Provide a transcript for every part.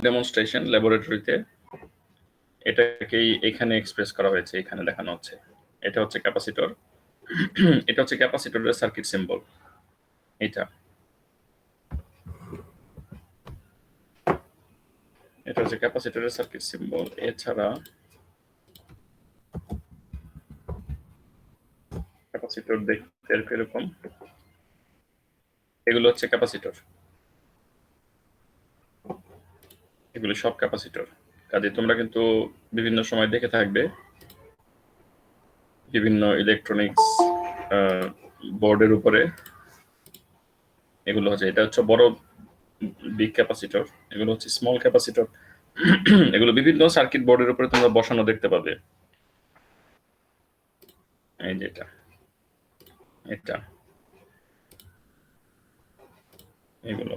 Demonstration ল্যাবরেটরিতে এটাকেই এখানে এক্সপ্রেস করা হয়েছে, এখানে দেখানো হচ্ছে। এটা হচ্ছে ক্যাপাসিটর, এটা হচ্ছে ক্যাপাসিটরের সার্কিট সিম্বল। এটা হচ্ছে ক্যাপাসিটরের সার্কিট সিম্বল। এছাড়া ক্যাপাসিটর দেখতে এরকম, এগুলো হচ্ছে ক্যাপাসিটর, এগুলো সব ক্যাপাসিটর। কাজে তোমরা কিন্তু বিভিন্ন সময় দেখে থাকবে বিভিন্ন ইলেকট্রনিক্স বোর্ডের উপরে এগুলো হচ্ছে, এটা হচ্ছে বড় বিগ ক্যাপাসিটর, এগুলো হচ্ছে স্মল ক্যাপাসিটর। এগুলো বিভিন্ন সার্কিট বোর্ডের উপরে তোমরা বসানো দেখতে পাবে। এই যে এটা এটা এগুলো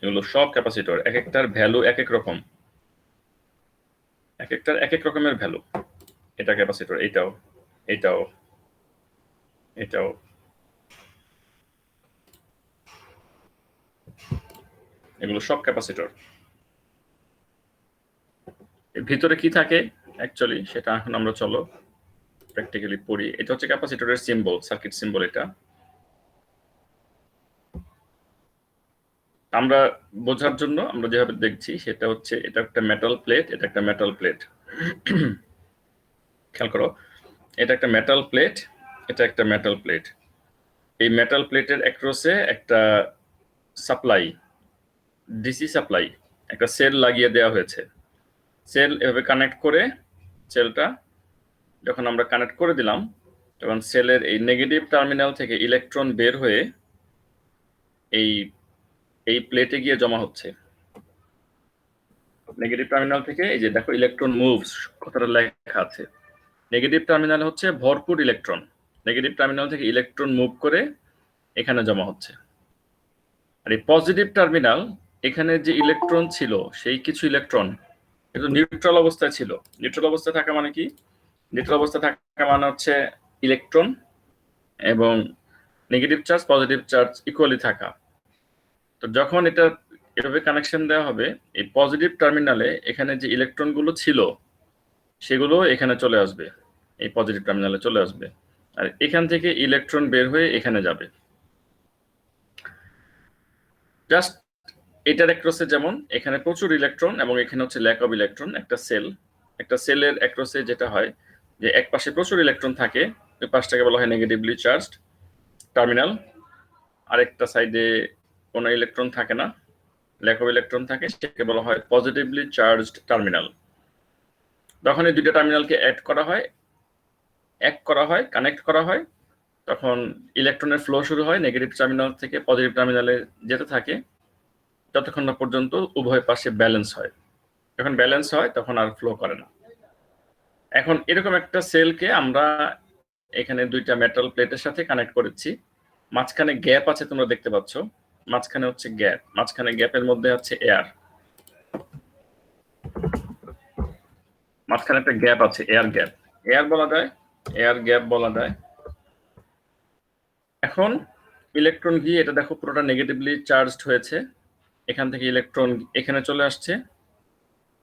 এগুলো সব ক্যাপাসিটর, এক একটার ভ্যালু এক এক রকম, এক একটার এক এক রকমের ভ্যালু। এটা ক্যাপাসিটর, এটাও এটাও এটাও এগুলো সব ক্যাপাসিটর। এর ভিতরে কি থাকে অ্যাকচুয়ালি সেটা এখন আমরা চলো প্র্যাকটিক্যালি পড়ি। এটা হচ্ছে ক্যাপাসিটরের সিম্বল, সার্কিট সিম্বল। এটা আমরা বোঝার জন্য আমরা যেভাবে দেখছি সেটা হচ্ছে, এটা একটা মেটাল প্লেট, এটা একটা মেটাল প্লেট। খেয়াল করো, এটা একটা মেটাল প্লেট, এটা একটা মেটাল প্লেট। এই মেটাল প্লেটের অ্যাক্রসে একটা সাপ্লাই, ডিসি সাপ্লাই, একটা সেল লাগিয়ে দেওয়া হয়েছে। সেল এভাবে কানেক্ট করে, সেলটা যখন আমরা কানেক্ট করে দিলাম তখন সেলের এই নেগেটিভ টার্মিনাল থেকে ইলেকট্রন বের হয়ে এই এই প্লেটে গিয়ে জমা হচ্ছে। নেগেটিভ টার্মিনাল থেকে এই যে দেখো ইলেকট্রন মুভস, কথাটা লেখা আছে। নেগেটিভ টার্মিনাল হচ্ছে ভরপুর ইলেকট্রন, নেগেটিভ টার্মিনাল থেকে ইলেকট্রন মুভ করে এখানে জমা হচ্ছে। আর এই পজিটিভ টার্মিনাল, এখানে যে ইলেকট্রন ছিল সেই কিছু ইলেকট্রন কিন্তু নিউট্রাল অবস্থায় ছিল। নিউট্রাল অবস্থায় থাকা মানে কি? নিউট্রাল অবস্থায় থাকা মানে হচ্ছে ইলেকট্রন এবং negative charge positive charge equally থাকা। তো যখন এটা এভাবে কানেকশন দেওয়া হবে, এই পজিটিভ টার্মিনালে এখানে যে ইলেকট্রনগুলো ছিল সেগুলো এখানে চলে আসবে, এই পজিটিভ টার্মিনালে চলে আসবে, আর এখান থেকে ইলেকট্রন বের হয়ে এখানে যাবে। জাস্ট এটার অ্যাক্রসে যেমন এখানে প্রচুর ইলেকট্রন এবং এখানে হচ্ছে ল্যাক অফ ইলেকট্রন। একটা সেলের অ্যাক্রসে যেটা হয় যে এক পাশে প্রচুর ইলেকট্রন থাকে, ওই পাশটাকে বলা হয় নেগেটিভলি চার্জড টার্মিনাল, আরেকটা সাইডে কোনো ইলেকট্রন থাকে না, ল্যাক অফ ইলেকট্রন থাকে, সেটাকে বলা হয় পজিটিভলি চার্জড টার্মিনাল। যখন এই দুইটা টার্মিনালকে কানেক্ট করা হয় তখন ইলেকট্রনের ফ্লো শুরু হয় নেগেটিভ টার্মিনাল থেকে পজিটিভ টার্মিনালে যেতে থাকে যতক্ষণ না পর্যন্ত উভয় পাশে ব্যালেন্স হয়। যখন ব্যালেন্স হয় তখন আর ফ্লো করে না। এখন এরকম একটা সেলকে আমরা এখানে দুইটা মেটাল প্লেটের সাথে কানেক্ট করেছি। মাঝখানে গ্যাপ আছে, তোমরা দেখতে পাচ্ছ, মাঝখানে হচ্ছে গ্যাপ, মাঝখানে গ্যাপের মধ্যে আছে এয়ার, মাঝখানে একটা গ্যাপ আছে, এয়ার গ্যাপ, এয়ার বলা যায়, এয়ার গ্যাপ বলা যায়। এখন ইলেকট্রন গিয়ে, এটা দেখো পুরোটা নেগেটিভলি চার্জড হয়েছে, এখান থেকে ইলেকট্রন এখানে চলে আসছে,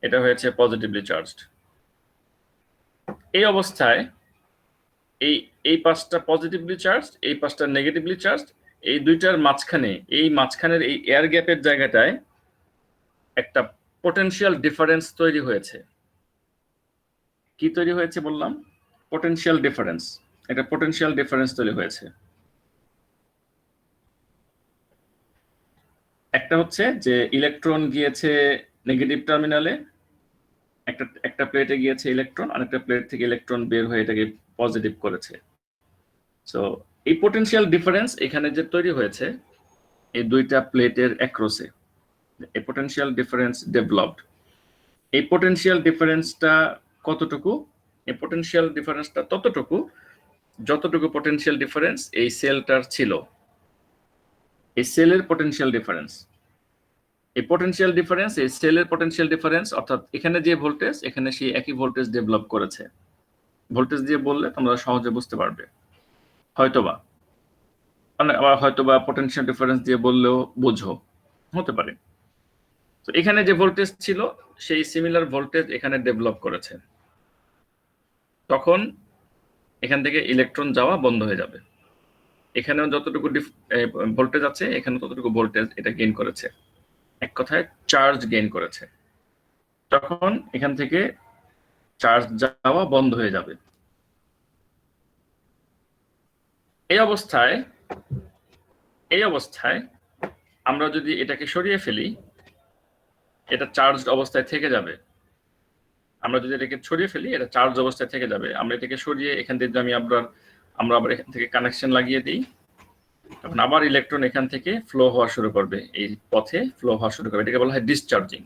এটা হয়েছে পজিটিভলি চার্জড। এই অবস্থায় এই পাশটা পজিটিভলি চার্জড, এই পাশটা নেগেটিভলি চার্জড, এই দুইটার মাঝখানে, এই মাঝখানের এই এয়ার গ্যাপের জায়গাটায় একটা পোটেনশিয়াল ডিফারেন্স তৈরি হয়েছে। কি তৈরি হয়েছে বললাম? Potential difference. একটা পোটেনশিয়াল ডিফারেন্স তৈরি হয়েছে। একটা হচ্ছে যে ইলেকট্রন গিয়েছে নেগেটিভ টার্মিনালে, একটা প্লেটে গিয়েছে ইলেকট্রন, আরেকটা প্লেট থেকে ইলেকট্রন বের হয়ে এটাকে পজিটিভ করেছে। সো এই পোটেনশিয়াল ডিফারেন্স এখানে যে তৈরি হয়েছে এই দুইটা প্লেটের অ্যাক্রসে, এই পোটেনশিয়াল ডিফারেন্স ডেভেলপড। এই পোটেনশিয়াল ডিফারেন্সটা কতটুকু? এই পোটেনশিয়াল ডিফারেন্সটা ততটুকু যতটুকু পোটেনশিয়াল ডিফারেন্স এই সেলটার ছিল, এই সেলের পোটেনশিয়াল ডিফারেন্স। এই পোটেনশিয়াল ডিফারেন্স, এই সেলের পোটেনশিয়াল ডিফারেন্স, অর্থাৎ এখানে যে ভোল্টেজ, এখানে সেই একই ভোল্টেজ ডেভেলপ করেছে। ভোল্টেজ দিয়ে বললে তোমরা সহজে বুঝতে পারবে, হয়তোবা, মানে আবার হয়তোবা পোটেনশিয়াল ডিফারেন্স দিয়ে বললেও বুঝো, হতে পারে। তো এখানে যে ভোল্টেজ ছিল সেই সিমিলার ভোল্টেজ এখানে ডেভেলপ করেছে, তখন এখান থেকে ইলেকট্রন যাওয়া বন্ধ হয়ে যাবে। এখানেও যতটুকু ভোল্টেজ আছে এখানে ততটুকু ভোল্টেজ এটা গেইন করেছে, এক কথায় চার্জ গেইন করেছে। তখন এখান থেকে চার্জ যাওয়া বন্ধ হয়ে যাবে। এই অবস্থায় আমরা যদি এটাকে সরিয়ে ফেলি, এটা চার্জ অবস্থায় থেকে যাবে। আমরা যদি এটাকে সরিয়ে ফেলি এটা চার্জ অবস্থায় থেকে যাবে। আমরা এটাকে সরিয়ে এখান থেকে আমরা আবার এখান থেকে কানেকশন লাগিয়ে দিই, তখন আবার ইলেকট্রন এখান থেকে ফ্লো হওয়া শুরু করবে, এই পথে ফ্লো হওয়া শুরু করবে। এটাকে বলা হয় ডিসচার্জিং।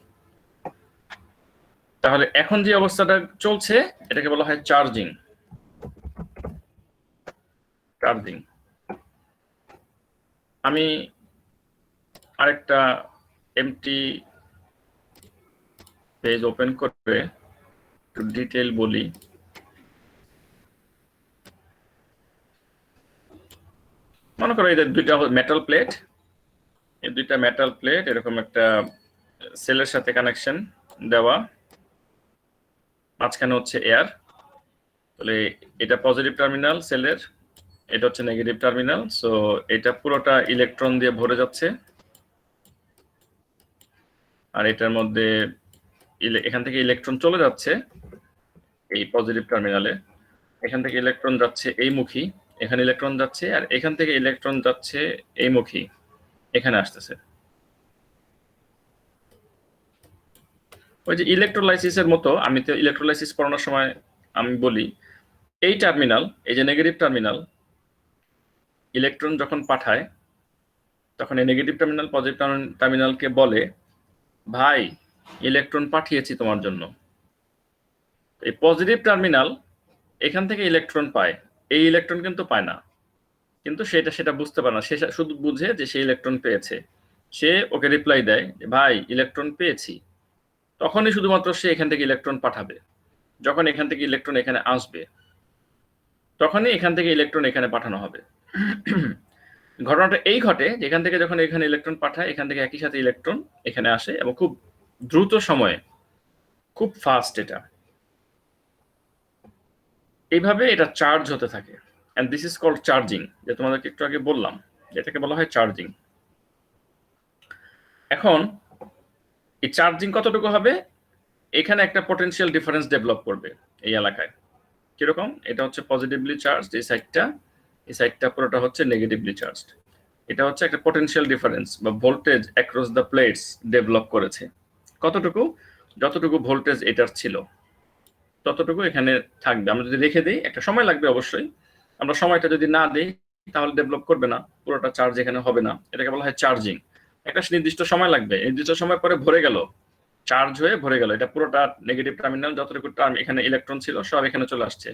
তাহলে এখন যে অবস্থাটা চলছে এটাকে বলা হয় চার্জিং। আমি আরেকটা এমটি পেজ ওপেন করে একটু ডিটেইল বলি। মনে করো এদের দুইটা মেটাল প্লেট, এই দুইটা মেটাল প্লেট এরকম একটা সেলের সাথে কানেকশন দেওয়া, মাঝখানে হচ্ছে এয়ার। তাহলে এটা পজিটিভ টার্মিনাল সেলের, এটা হচ্ছে নেগেটিভ টার্মিনাল। সো এটা পুরোটা ইলেকট্রন দিয়ে ভরে যাচ্ছে, আর এটার মধ্যে এখান থেকে ইলেকট্রন চলে যাচ্ছে এই পজিটিভ টার্মিনালে, এখান থেকে ইলেকট্রন যাচ্ছে এই মুখী, এখানে ইলেকট্রন যাচ্ছে, আর এখান থেকে ইলেকট্রন যাচ্ছে এই মুখী, এখানে আসতেছে। ওই যে ইলেকট্রোলাইসিসের মতো, আমি তো ইলেকট্রোলাইসিস পড়ানোর সময় আমি বলি এই টার্মিনাল, এই যে নেগেটিভ টার্মিনাল, ইলেকট্রন যখন পাঠায় তখন এই নেগেটিভ টার্মিনাল পজিটিভ টার্মিনালকে বলে, ভাই ইলেকট্রন পাঠিয়েছি তোমার জন্য। এই পজিটিভ টার্মিনাল এখান থেকে ইলেকট্রন পায়, এই ইলেকট্রন কিন্তু পায় না, কিন্তু সেটা বুঝতে পারে না, সে শুধু বুঝে যে সে ইলেকট্রন পেয়েছে। সে ওকে রিপ্লাই দেয় যে ভাই ইলেকট্রন পেয়েছি, তখনই শুধুমাত্র সে এখান থেকে ইলেকট্রন পাঠাবে। যখন এখান থেকে ইলেকট্রন এখানে আসবে তখনই এখান থেকে ইলেকট্রন এখানে পাঠানো হবে। ঘটনাটা এই ঘটে যেখান থেকে যখন এখানে ইলেকট্রন পাঠায় এখান থেকে একই সাথে ইলেকট্রন এখানে আসে, এবং খুব দ্রুত সময়ে, খুব ফাস্ট এটা। এইভাবে এটা চার্জ হতে থাকে, and this is called charging, যে তোমাদেরকে একটু আগে বললাম, এটাকে বলা হয় চার্জিং। এখন এই চার্জিং কতটুকু হবে, এখানে একটা পটেনশিয়াল ডিফারেন্স ডেভেলপ করবে এই এলাকায়। কিরকম, এটা হচ্ছে পজিটিভলি চার্জ, এই সাইডটা পুরোটা হচ্ছে নেগেটিভলি চার্জড। এটা হচ্ছে একটা পটেনশিয়াল ডিফারেন্স বা voltage across the plates develop করেছে। কতটুকু, যতটুকু ভোল্টেজ এটার ছিল ততটুকু এখানে থাকবে। আমরা যদি রেখে দিই, একটা সময় লাগবে অবশ্যই, আমরা সময়টা যদি না দিই তাহলে ডেভেলপ করবে না, পুরোটা চার্জ এখানে হবে না। এটাকে বলা হয় চার্জিং। একটা নির্দিষ্ট সময় লাগবে, নির্দিষ্ট সময় পরে ভরে গেল, চার্জ হয়ে ভরে গেল, এটা পুরোটা নেগেটিভ টার্মিনাল যতটুকু এখানে ইলেকট্রন ছিল সব এখানে চলে আসছে,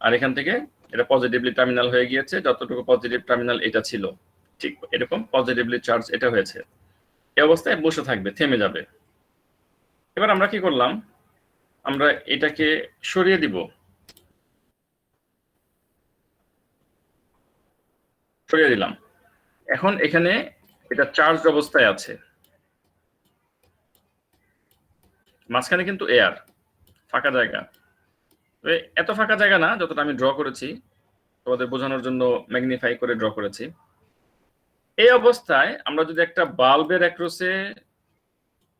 আর এখান থেকে এটা পজিটিভলি টার্মিনাল হয়ে গিয়েছে, যতটুকু পজিটিভ টার্মিনাল এটা ছিল, ঠিক এরকম পজিটিভলি চার্জ এটা হয়েছে। এই অবস্থায় বসে থাকবে, থেমে যাবে। এবার আমরা কি করলাম, আমরা এটাকে সরিয়ে দিব, সরিয়ে দিলাম। এখন এখানে এটা চার্জ অবস্থায় আছে, মাঝখানে কিন্তু এয়ার, ফাঁকা জায়গা। এত ফাঁকা জায়গা না, যতটা আমি ড্র করেছি তোমাদের বোঝানোর জন্য ম্যাগনিফাই করে ড্র করেছি। এই অবস্থায় আমরা যদি একটা বাল্বের অ্যাক্রসে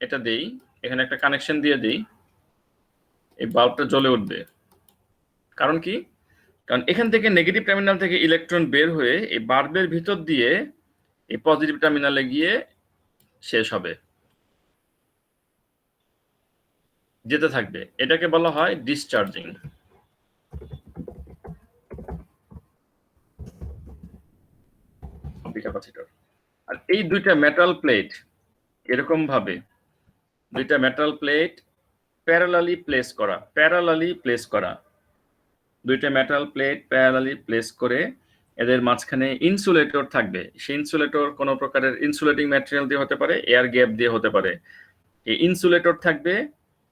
এটা দেই, এখানে একটা কানেকশন দিয়ে দিই, এই বাল্বটা জ্বলে উঠবে। কারণ কি, কারণ এখান থেকে নেগেটিভ টার্মিনাল থেকে ইলেকট্রন বের হয়ে এই বাল্বের ভিতর দিয়ে এই পজিটিভ টার্মিনালে গিয়ে শেষ হবে, যেতে থাকবে। এটাকে বলা হয় ডিসচার্জিং। আর এই দুইটা মেটাল প্লেট এরকম ভাবে, দুইটা মেটাল প্লেট প্যারালালি প্লেস করা, দুইটা মেটাল প্লেট প্যারালালি প্লেস করে এদের মাঝখানে ইনসুলেটর থাকবে। সেই ইনসুলেটর কোনো প্রকারের ইনসুলেটিং ম্যাটেরিয়াল দিয়ে হতে পারে, এয়ার গ্যাপ দিয়ে হতে পারে। এই ইনসুলেটর থাকবে,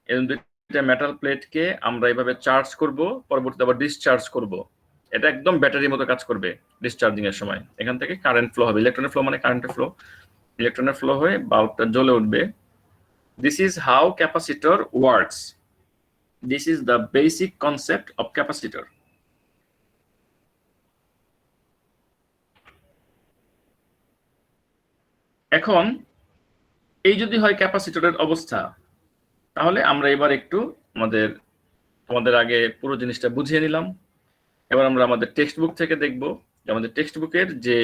এই দুইটা মেটাল প্লেটকে আমরা এইভাবে চার্জ করব, পরবর্তীতে আবার ডিসচার্জ করব। এটা একদম ব্যাটারির মতো কাজ করবে ডিসচার্জিং এর সময়। এখান থেকে কারেন্ট ফ্লো হবে, ইলেকট্রনের ফ্লো মানে কারেন্টের ফ্লো, ইলেকট্রনের ফ্লো হয়ে বাল্বটা জ্বলে উঠবে। This is how capacitor works. This is the basic concept of capacitor. এখন এই যদি হয় ক্যাপাসিটরের অবস্থা, তাহলে আমরা এবার একটু আমাদের আগে পুরো জিনিসটা বুঝিয়ে নিলাম। এবার আমরা আমাদের টেক্সট বুক থেকে দেখব যে আমাদের টেক্সট বুকের যে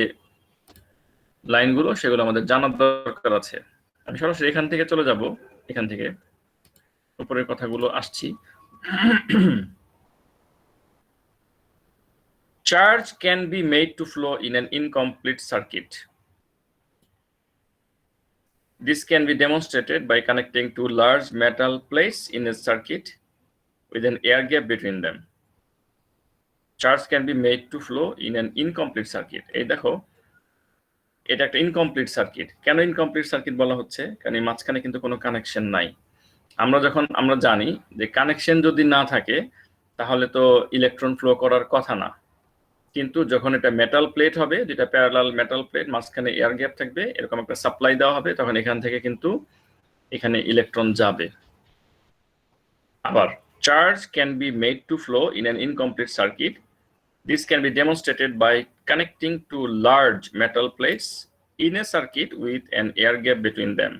লাইনগুলো সেগুলো আমাদের জানার দরকার আছে। আমি সরাসরি এখান থেকে চলে যাব, এখান থেকে উপরের কথাগুলো আসছি। Charge can be made to flow in an incomplete circuit. This can be demonstrated by connecting two large metal plates in a circuit with an air gap between them. Charge can be made to flow in an incomplete circuit. এই দেখো, এটা একটা incomplete circuit. কেন incomplete circuit বলা হচ্ছে? কারণ এই মাঝখানে কিন্তু কোনো কানেকশন নাই। আমরা জানি যে কানেকশন যদি না থাকে তাহলে তো ইলেকট্রন ফ্লো করার কথা না, কিন্তু যখন এটা মেটাল প্লেট হবে, যেটা প্যারালাল মেটাল প্লেট, মাঝখানে এয়ার গ্যাপ থাকবে, এরকম একটা সাপ্লাই দেওয়া হবে, তখন এখান থেকে কিন্তু এখানে ইলেকট্রন যাবে। আবার charge can be made to flow in an incomplete circuit. This can be demonstrated by connecting two large metal plates in a circuit with an air gap between them.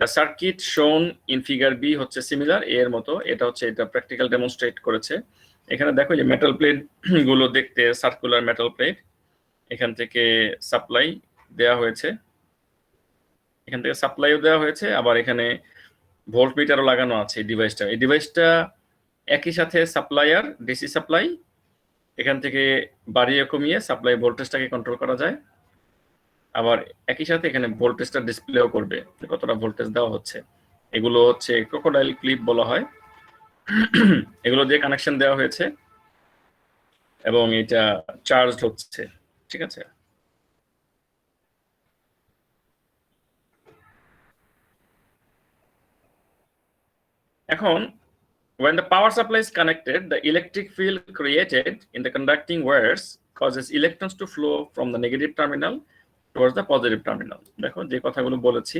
The circuit shown in figure B হচ্ছে similar এর মতো। এটা practical demonstrate করেছে। এখানে দেখো যে metal plate গুলো দেখতে সার্কুলার মেটাল প্লেট, এখান থেকে সাপ্লাই দেওয়া হয়েছে, এখান থেকে সাপ্লাইও দেওয়া হয়েছে, আবার এখানে ভোল্ট মিটারও লাগানো আছে। এই ডিভাইসটা একই সাথে সাপ্লায়ার ডিসি সাপ্লাই, এখান থেকে বাড়িয়ে কমিয়ে সাপ্লাই ভোল্টেজটাকে কন্ট্রোল করা যায়। আবার একই সাথে এখানে ভোল্টেজটা ডিসপ্লেও করবে কতটা ভোল্টেজ দেওয়া হচ্ছে। এগুলো হচ্ছে ক্রোকোডাইল ক্লিপ বলা হয়। এগুলো দিয়ে কানেকশন দেওয়া হয়েছে এবং এটা চার্জ হচ্ছে। ঠিক আছে, এখন when the power supply is connected, the electric field created in the conducting wires causes electrons to flow from the negative terminal towards the positive terminal. দেখো যে কথাগুলো বলেছি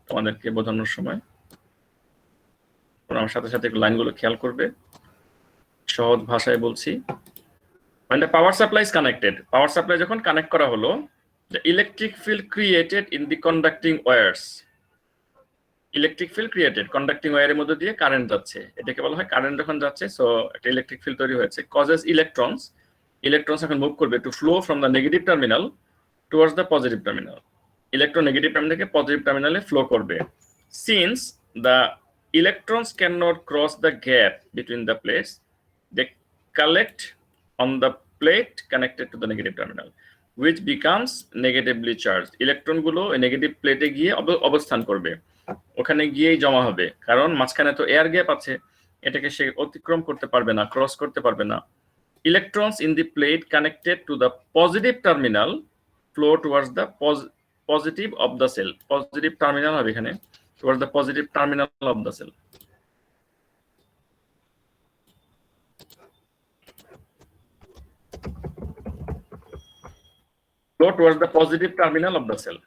তোমাদেরকে বোঝানোর সময়, আমার সাথে সাথে লাইনগুলো খেয়াল করবে, সহজ ভাষায় বলছি। when the power supply is connected, power supply যখন কানেক্ট করা হলো, the electric field created in the conducting wires, electric field created, conducting ওয়্যারের মধ্যে দিয়ে কারেন্ট যাচ্ছে, এটাকে বলা হয় কারেন্ট যখন যাচ্ছে, সো একটা ইলেকট্রিক ফিল্ড তৈরি হয়েছে, কজেস ইলেকট্রনস এখন মুভ করবে to flow from the negative terminal towards the positive terminal. Electron negative terminal থেকে পজিটিভ টার্মিনালে ফ্লো করবে। Since the electrons can not cross the gap between the plates, they collect on the plate connected to the negative terminal which becomes negatively charge. ইলেকট্রনগুলো ওই negative প্লেটে গিয়ে অবস্থান করবে, ওখানে গিয়েই জমা হবে, কারণ মাঝখানে তো এয়ার গ্যাপ আছে, এটাকে সে অতিক্রম করতে পারবে না, ক্রস করতে পারবে না। Electrons in the plate connected to the positive terminal flow towards the positive of the cell. Positive terminal হবে এখানে, towards the positive terminal of the cell. Flow towards the positive terminal of the cell.